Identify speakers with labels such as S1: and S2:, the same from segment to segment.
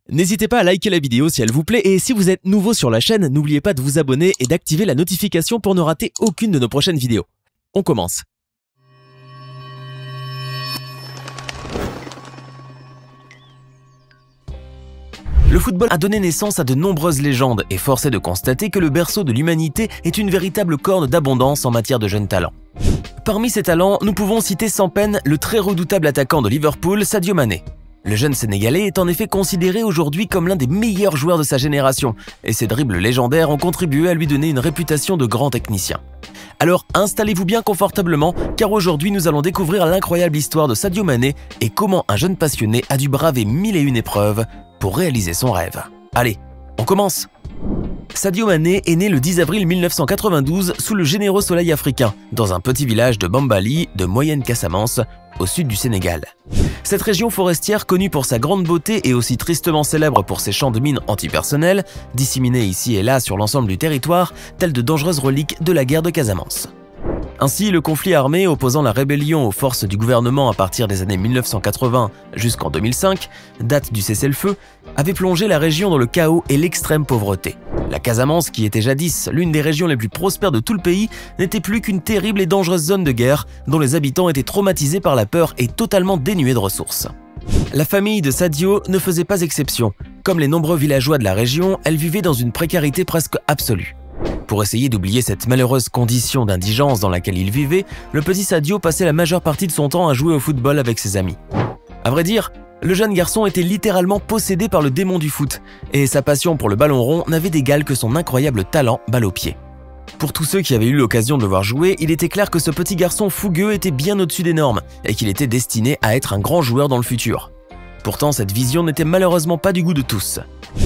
S1: N'hésitez pas à liker la vidéo si elle vous plaît et si vous êtes nouveau sur la chaîne, n'oubliez pas de vous abonner et d'activer la notification pour ne rater aucune de nos prochaines vidéos. On commence. Le football a donné naissance à de nombreuses légendes et force est de constater que le berceau de l'humanité est une véritable corne d'abondance en matière de jeunes talents. Parmi ces talents, nous pouvons citer sans peine le très redoutable attaquant de Liverpool, Sadio Mané. Le jeune Sénégalais est en effet considéré aujourd'hui comme l'un des meilleurs joueurs de sa génération et ses dribbles légendaires ont contribué à lui donner une réputation de grand technicien. Alors installez-vous bien confortablement car aujourd'hui nous allons découvrir l'incroyable histoire de Sadio Mané et comment un jeune passionné a dû braver 1001 épreuves pour réaliser son rêve. Allez, on commence! Sadio Mané est né le 10 avril 1992 sous le généreux soleil africain, dans un petit village de Bambali, de Moyenne Casamance, au sud du Sénégal. Cette région forestière connue pour sa grande beauté et aussi tristement célèbre pour ses champs de mines antipersonnels, disséminés ici et là sur l'ensemble du territoire, tels de dangereuses reliques de la guerre de Casamance. Ainsi, le conflit armé opposant la rébellion aux forces du gouvernement à partir des années 1980 jusqu'en 2005, date du cessez-le-feu, avait plongé la région dans le chaos et l'extrême pauvreté. La Casamance, qui était jadis l'une des régions les plus prospères de tout le pays, n'était plus qu'une terrible et dangereuse zone de guerre dont les habitants étaient traumatisés par la peur et totalement dénués de ressources. La famille de Sadio ne faisait pas exception. Comme les nombreux villageois de la région, elle vivait dans une précarité presque absolue. Pour essayer d'oublier cette malheureuse condition d'indigence dans laquelle il vivait, le petit Sadio passait la majeure partie de son temps à jouer au football avec ses amis. À vrai dire, le jeune garçon était littéralement possédé par le démon du foot, et sa passion pour le ballon rond n'avait d'égal que son incroyable talent balle au pied. Pour tous ceux qui avaient eu l'occasion de le voir jouer, il était clair que ce petit garçon fougueux était bien au-dessus des normes, et qu'il était destiné à être un grand joueur dans le futur. Pourtant, cette vision n'était malheureusement pas du goût de tous.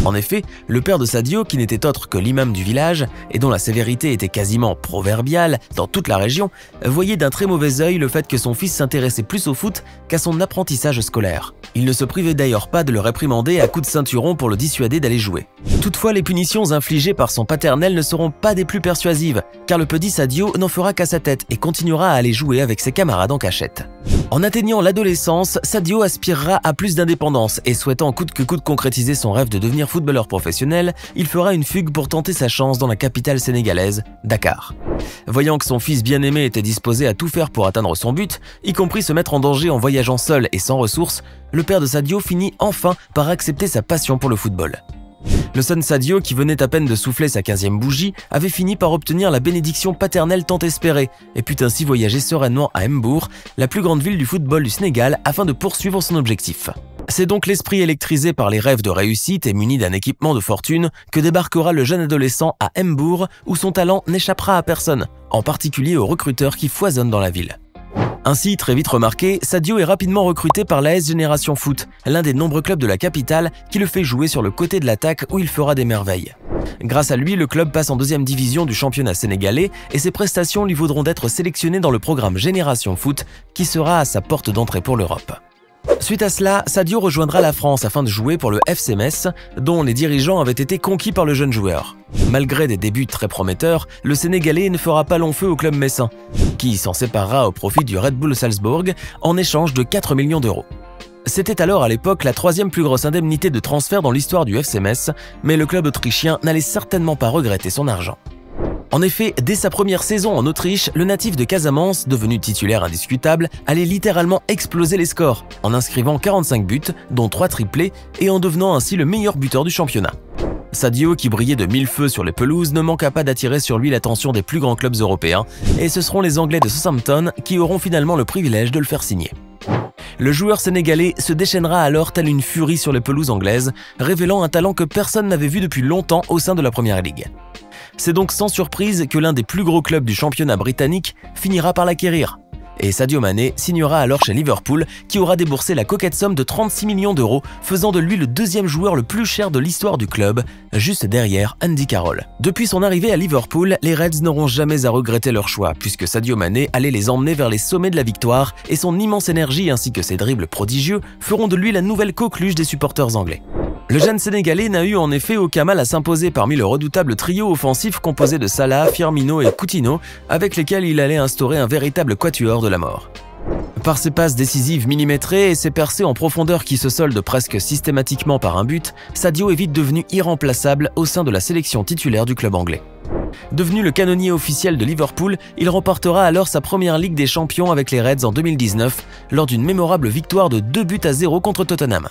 S1: En effet, le père de Sadio, qui n'était autre que l'imam du village et dont la sévérité était quasiment proverbiale dans toute la région, voyait d'un très mauvais œil le fait que son fils s'intéressait plus au foot qu'à son apprentissage scolaire. Il ne se privait d'ailleurs pas de le réprimander à coups de ceinturon pour le dissuader d'aller jouer. Toutefois, les punitions infligées par son paternel ne seront pas des plus persuasives, car le petit Sadio n'en fera qu'à sa tête et continuera à aller jouer avec ses camarades en cachette. En atteignant l'adolescence, Sadio aspirera à plus d'indépendance et souhaitant coûte que coûte concrétiser son rêve de devenir footballeur professionnel, il fera une fugue pour tenter sa chance dans la capitale sénégalaise, Dakar. Voyant que son fils bien-aimé était disposé à tout faire pour atteindre son but, y compris se mettre en danger en voyageant seul et sans ressources, le père de Sadio finit enfin par accepter sa passion pour le football. Le son Sadio, qui venait à peine de souffler sa 15e bougie, avait fini par obtenir la bénédiction paternelle tant espérée et put ainsi voyager sereinement à Mbour, la plus grande ville du football du Sénégal, afin de poursuivre son objectif. C'est donc l'esprit électrisé par les rêves de réussite et muni d'un équipement de fortune que débarquera le jeune adolescent à Mbour, où son talent n'échappera à personne, en particulier aux recruteurs qui foisonnent dans la ville. Ainsi, très vite remarqué, Sadio est rapidement recruté par l'AS Génération Foot, l'un des nombreux clubs de la capitale qui le fait jouer sur le côté de l'attaque où il fera des merveilles. Grâce à lui, le club passe en 2e division du championnat sénégalais et ses prestations lui vaudront d'être sélectionné dans le programme Génération Foot qui sera à sa porte d'entrée pour l'Europe. Suite à cela, Sadio rejoindra la France afin de jouer pour le FC Metz, dont les dirigeants avaient été conquis par le jeune joueur. Malgré des débuts très prometteurs, le Sénégalais ne fera pas long feu au club messin, qui s'en séparera au profit du Red Bull Salzbourg en échange de 4 millions d'euros. C'était alors à l'époque la 3e plus grosse indemnité de transfert dans l'histoire du FC Metz, mais le club autrichien n'allait certainement pas regretter son argent. En effet, dès sa première saison en Autriche, le natif de Casamance, devenu titulaire indiscutable, allait littéralement exploser les scores, en inscrivant 45 buts, dont 3 triplés, et en devenant ainsi le meilleur buteur du championnat. Sadio, qui brillait de mille feux sur les pelouses, ne manqua pas d'attirer sur lui l'attention des plus grands clubs européens, et ce seront les Anglais de Southampton qui auront finalement le privilège de le faire signer. Le joueur sénégalais se déchaînera alors telle une furie sur les pelouses anglaises, révélant un talent que personne n'avait vu depuis longtemps au sein de la Première Ligue. C'est donc sans surprise que l'un des plus gros clubs du championnat britannique finira par l'acquérir. Et Sadio Mané signera alors chez Liverpool, qui aura déboursé la coquette somme de 36 millions d'euros, faisant de lui le 2e joueur le plus cher de l'histoire du club, juste derrière Andy Carroll. Depuis son arrivée à Liverpool, les Reds n'auront jamais à regretter leur choix, puisque Sadio Mané allait les emmener vers les sommets de la victoire, et son immense énergie ainsi que ses dribbles prodigieux feront de lui la nouvelle coqueluche des supporters anglais. Le jeune Sénégalais n'a eu en effet aucun mal à s'imposer parmi le redoutable trio offensif composé de Salah, Firmino et Coutinho, avec lesquels il allait instaurer un véritable quatuor de la mort. Par ses passes décisives millimétrées et ses percées en profondeur qui se soldent presque systématiquement par un but, Sadio est vite devenu irremplaçable au sein de la sélection titulaire du club anglais. Devenu le canonnier officiel de Liverpool, il remportera alors sa première Ligue des Champions avec les Reds en 2019 lors d'une mémorable victoire de 2-0 contre Tottenham.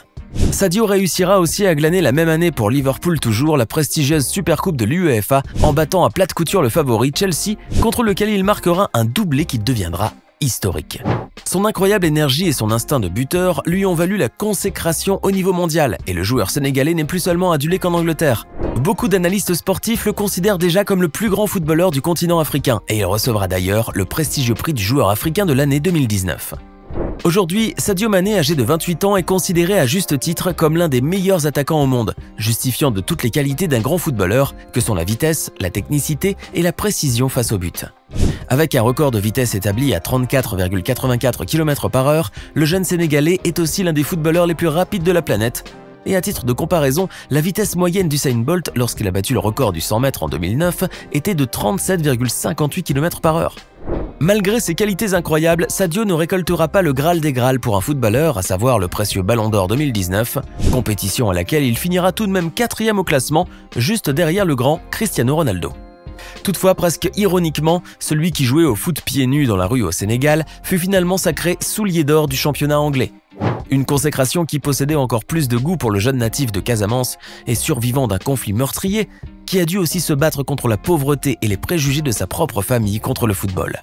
S1: Sadio réussira aussi à glaner la même année pour Liverpool toujours la prestigieuse Supercoupe de l'UEFA en battant à plate couture le favori Chelsea contre lequel il marquera un doublé qui deviendra historique. Son incroyable énergie et son instinct de buteur lui ont valu la consécration au niveau mondial et le joueur sénégalais n'est plus seulement adulé qu'en Angleterre. Beaucoup d'analystes sportifs le considèrent déjà comme le plus grand footballeur du continent africain et il recevra d'ailleurs le prestigieux prix du joueur africain de l'année 2019. Aujourd'hui, Sadio Mané, âgé de 28 ans, est considéré à juste titre comme l'un des meilleurs attaquants au monde, justifiant de toutes les qualités d'un grand footballeur que sont la vitesse, la technicité et la précision face au but. Avec un record de vitesse établi à 34,84 km/h, le jeune Sénégalais est aussi l'un des footballeurs les plus rapides de la planète. Et à titre de comparaison, la vitesse moyenne d'Usain Bolt lorsqu'il a battu le record du 100 mètres en 2009 était de 37,58 km/h. Malgré ses qualités incroyables, Sadio ne récoltera pas le Graal des Graals pour un footballeur, à savoir le précieux Ballon d'Or 2019, compétition à laquelle il finira tout de même 4e au classement, juste derrière le grand Cristiano Ronaldo. Toutefois, presque ironiquement, celui qui jouait au foot pieds nus dans la rue au Sénégal fut finalement sacré soulier d'or du championnat anglais. Une consécration qui possédait encore plus de goût pour le jeune natif de Casamance et survivant d'un conflit meurtrier, qui a dû aussi se battre contre la pauvreté et les préjugés de sa propre famille contre le football.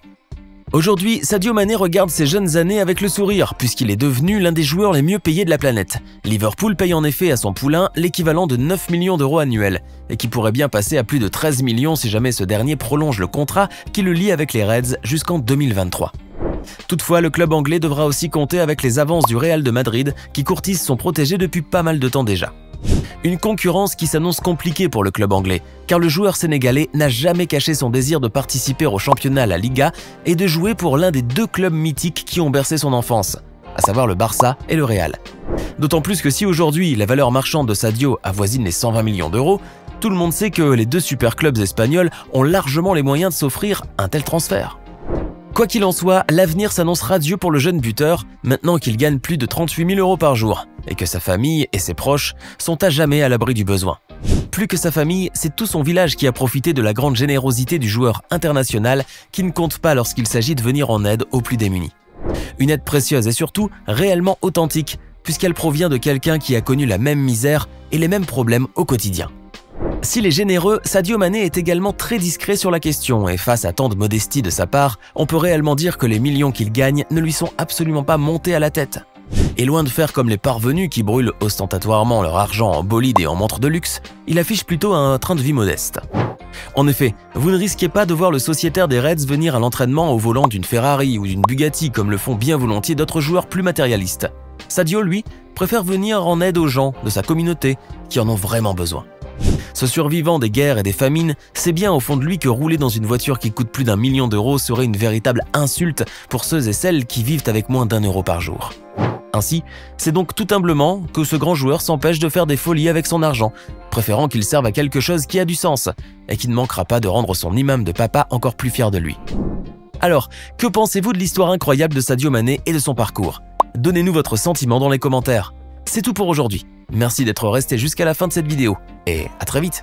S1: Aujourd'hui, Sadio Mané regarde ses jeunes années avec le sourire puisqu'il est devenu l'un des joueurs les mieux payés de la planète. Liverpool paye en effet à son poulain l'équivalent de 9 millions d'euros annuels et qui pourrait bien passer à plus de 13 millions si jamais ce dernier prolonge le contrat qui le lie avec les Reds jusqu'en 2023. Toutefois, le club anglais devra aussi compter avec les avances du Real de Madrid qui courtise son protégé depuis pas mal de temps déjà. Une concurrence qui s'annonce compliquée pour le club anglais, car le joueur sénégalais n'a jamais caché son désir de participer au championnat La Liga et de jouer pour l'un des deux clubs mythiques qui ont bercé son enfance, à savoir le Barça et le Real. D'autant plus que si aujourd'hui la valeur marchande de Sadio avoisine les 120 millions d'euros, tout le monde sait que les deux super clubs espagnols ont largement les moyens de s'offrir un tel transfert. Quoi qu'il en soit, l'avenir s'annonce radieux pour le jeune buteur, maintenant qu'il gagne plus de 38 000 euros par jour, et que sa famille et ses proches sont à jamais à l'abri du besoin. Plus que sa famille, c'est tout son village qui a profité de la grande générosité du joueur international qui ne compte pas lorsqu'il s'agit de venir en aide aux plus démunis. Une aide précieuse et surtout réellement authentique, puisqu'elle provient de quelqu'un qui a connu la même misère et les mêmes problèmes au quotidien. S'il est généreux, Sadio Mané est également très discret sur la question et face à tant de modestie de sa part, on peut réellement dire que les millions qu'il gagne ne lui sont absolument pas montés à la tête. Et loin de faire comme les parvenus qui brûlent ostentatoirement leur argent en bolide et en montres de luxe, il affiche plutôt un train de vie modeste. En effet, vous ne risquez pas de voir le sociétaire des Reds venir à l'entraînement au volant d'une Ferrari ou d'une Bugatti comme le font bien volontiers d'autres joueurs plus matérialistes. Sadio, lui, préfère venir en aide aux gens de sa communauté qui en ont vraiment besoin. Ce survivant des guerres et des famines sait bien au fond de lui que rouler dans une voiture qui coûte plus d'1 million d'euros serait une véritable insulte pour ceux et celles qui vivent avec moins d'1 euro par jour. Ainsi, c'est donc tout humblement que ce grand joueur s'empêche de faire des folies avec son argent, préférant qu'il serve à quelque chose qui a du sens et qui ne manquera pas de rendre son imam de papa encore plus fier de lui. Alors, que pensez-vous de l'histoire incroyable de Sadio Mané et de son parcours? Donnez-nous votre sentiment dans les commentaires. C'est tout pour aujourd'hui. Merci d'être resté jusqu'à la fin de cette vidéo et à très vite.